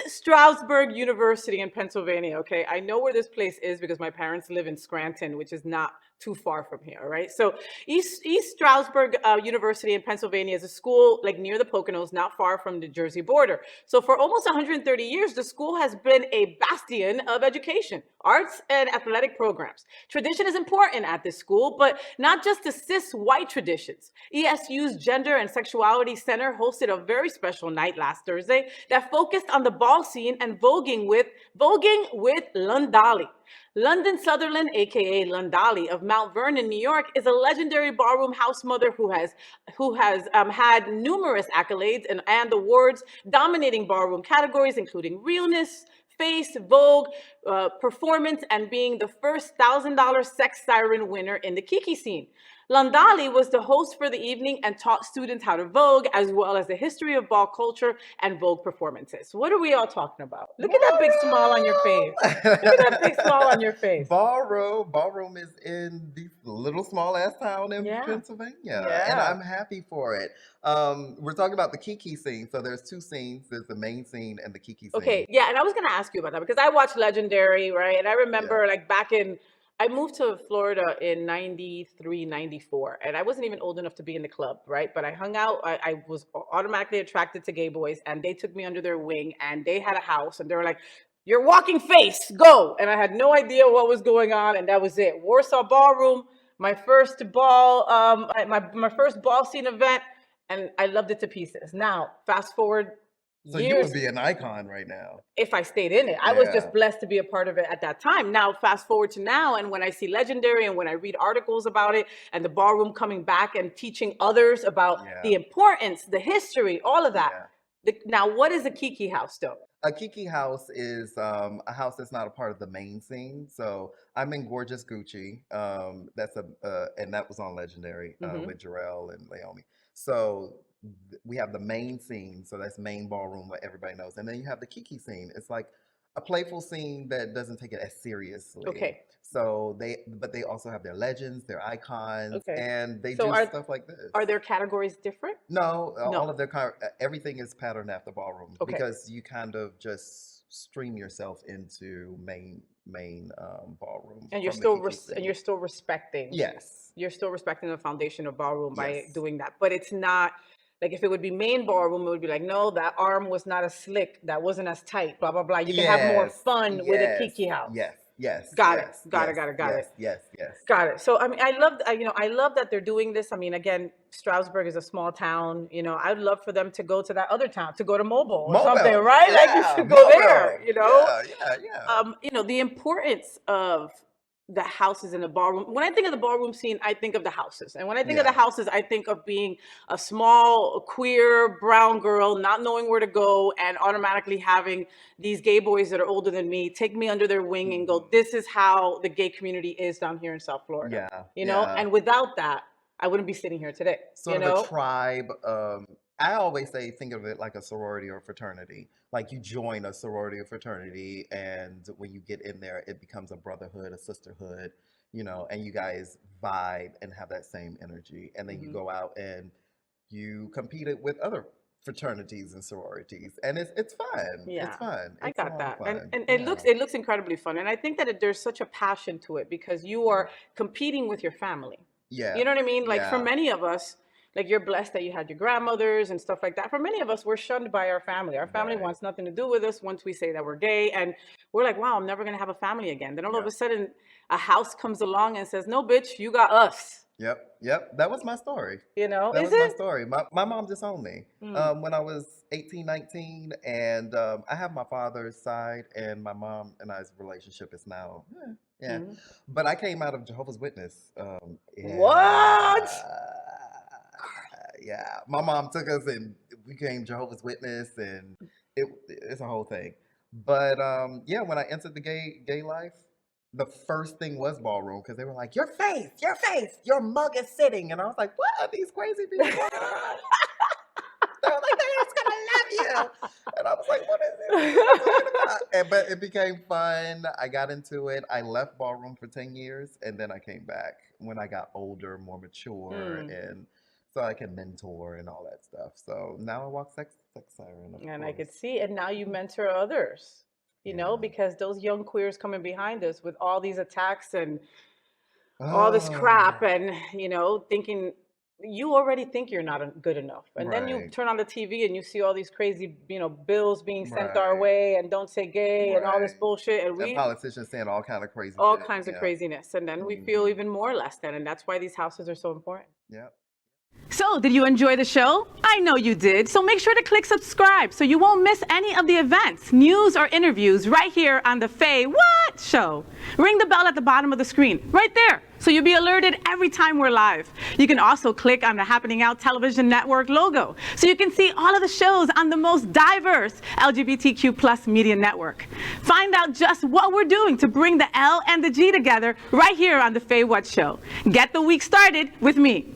Stroudsburg University in Pennsylvania. Okay, I know where this place is because my parents live in Scranton, which is not too far from here. Right, so East Stroudsburg University in Pennsylvania is a school like near the Poconos, not far from the Jersey border. So for almost 130 years, the school has been a bastion of education, arts, and athletic programs. Tradition is important at this school, but not just the cis white traditions. ESU's Gender and Sexuality Center hosted a very special night last Thursday that focused on the ball scene and voguing with Londollys. London Sutherland, aka Londollys of Mount Vernon, New York, is a legendary ballroom house mother who has had numerous accolades and awards dominating ballroom categories, including Realness, Face, Vogue, Performance, and being the first $1,000 Sex Siren winner in the Kiki Scene. Londolly was the host for the evening and taught students how to Vogue, as well as the history of ball culture and Vogue performances. What are we all talking about? Look at that big smile on your face. Look at that big smile on your face. Ballroom is in the little small ass town in Pennsylvania, and I'm happy for it. We're talking about the Kiki scene. So there's two scenes. There's the main scene and the Kiki scene. Okay, yeah, and I was gonna ask you about that because I watched Legendary, right? And I remember like back in I moved to Florida in 93, 94, and I wasn't even old enough to be in the club, right? But I hung out, I was automatically attracted to gay boys, and they took me under their wing, and they had a house, and they were like, "You're walking face, go!" And I had no idea what was going on, and that was it. Warsaw Ballroom, my first my first ball scene event, and I loved it to pieces. Now, fast forward So years, you would be an icon right now. if I stayed in it. I was just blessed to be a part of it at that time. Now, fast forward to now, and when I see Legendary and when I read articles about it and the ballroom coming back and teaching others about the importance, the history, all of that. Now, what is a Kiki house, though? A Kiki house is a house that's not a part of the main scene. So I'm in Gorgeous Gucci. And that was on Legendary with Jarrell and Naomi. So we have the main scene, so that's main ballroom, what everybody knows, and then you have the Kiki scene. It's like a playful scene that doesn't take it as seriously. Okay. So they also have their legends, their icons, and they do stuff like this. Are their categories different? No, all of their everything is patterned after ballroom because you kind of just stream yourself into main ballroom, and you're still respecting. Yes, you're still respecting the foundation of ballroom by doing that, but it's not. Like if it would be main ballroom, it would be like, no, that arm was not as slick, that wasn't as tight, blah blah blah. You can have more fun with a Kiki house. Got it. So I mean, I love that they're doing this. I mean, again, Stroudsburg is a small town. You know, I'd love for them to go to that other town, to go to Mobile or something, right? Like you should go there. You know, you know, the importance of the houses in the ballroom. When I think of the ballroom scene, I think of the houses. And when I think of the houses, I think of being a small, queer, brown girl, not knowing where to go, and automatically having these gay boys that are older than me take me under their wing and go, this is how the gay community is down here in South Florida. You know, and without that, I wouldn't be sitting here today. Sort of a tribe. I always say, think of it like a sorority or fraternity. Like you join a sorority or fraternity, and when you get in there, it becomes a brotherhood, a sisterhood, you know, and you guys vibe and have that same energy. And then you go out and you compete it with other fraternities and sororities, and it's fun. It's fun. I got that. And it looks incredibly fun. And I think that there's such a passion to it because you are competing with your family. You know what I mean? Like for many of us, like you're blessed that you had your grandmothers and stuff like that. For many of us, we're shunned by our family. Our family wants nothing to do with us once we say that we're gay. And we're like, wow, I'm never going to have a family again. Then all of a sudden, a house comes along and says, no, bitch, you got us. Yep. That was my story. You know, that was my story. My mom disowned me when I was 18, 19. And I have my father's side, and my mom and I's relationship is now, But I came out of Jehovah's Witness. What? Yeah, my mom took us and we became Jehovah's Witness, and it's a whole thing. But when I entered the gay life, the first thing was ballroom because they were like, your face, your mug is sitting, and I was like, what are these crazy people doing? They were like, they're just gonna love you, and I was like, what is it? But it became fun. I got into it. I left ballroom for 10 years, and then I came back when I got older, more mature, and so I can mentor and all that stuff. So now I walk Sex Sex Siren, of And I could course. see, and now you mentor others, you know, Yeah. because those young queers coming behind us with all these attacks and all this crap, Oh, and thinking you already think you're not good enough, and then you right, turn on the TV and you see all these crazy, bills being sent our right, way, and don't say gay and all this right. bullshit, and And we politicians saying all kind of crazy all shit. kinds of Yeah. craziness, and then we feel Hmm. even more less than, and that's why these houses are so important. Yep. So, did you enjoy the show? I know you did. So make sure to click subscribe so you won't miss any of the events, news, or interviews right here on the Faye What Show. Ring the bell at the bottom of the screen, right there, so you'll be alerted every time we're live. You can also click on the Happening Out Television Network logo so you can see all of the shows on the most diverse LGBTQ+ media network. Find out just what we're doing to bring the L and the G together right here on the Faye What Show. Get the week started with me.